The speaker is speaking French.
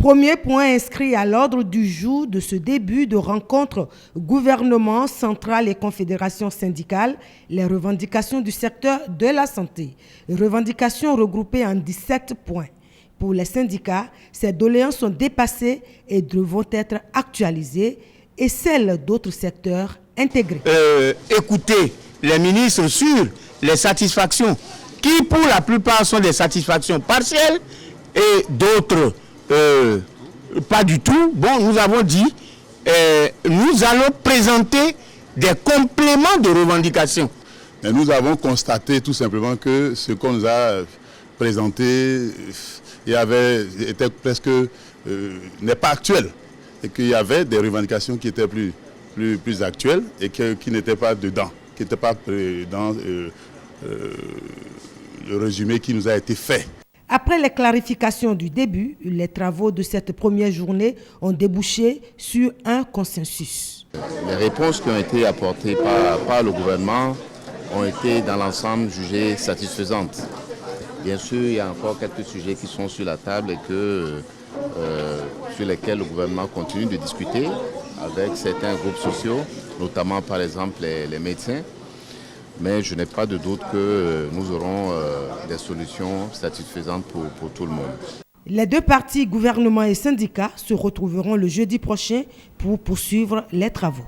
Premier point inscrit à l'ordre du jour de ce début de rencontre gouvernement central et confédération syndicale, les revendications du secteur de la santé. Revendications regroupées en 17 points. Pour les syndicats, ces doléances sont dépassées et devront être actualisées et celles d'autres secteurs intégrées. Écoutez les ministres sur les satisfactions qui pour la plupart sont des satisfactions partielles et d'autres pas du tout. Bon, nous avons dit, nous allons présenter des compléments de revendications. Mais nous avons constaté tout simplement que ce qu'on nous a présenté était presque n'est pas actuel et qu'il y avait des revendications qui étaient plus actuelles et qui n'étaient pas dedans, qui n'étaient pas dans le résumé qui nous a été fait. Après les clarifications du début, les travaux de cette première journée ont débouché sur un consensus. Les réponses qui ont été apportées par le gouvernement ont été dans l'ensemble jugées satisfaisantes. Bien sûr, il y a encore quelques sujets qui sont sur la table et sur lesquels le gouvernement continue de discuter avec certains groupes sociaux, notamment par exemple les médecins. Mais je n'ai pas de doute que nous aurons des solutions satisfaisantes pour tout le monde. Les deux partis, gouvernement et syndicats, se retrouveront le jeudi prochain pour poursuivre les travaux.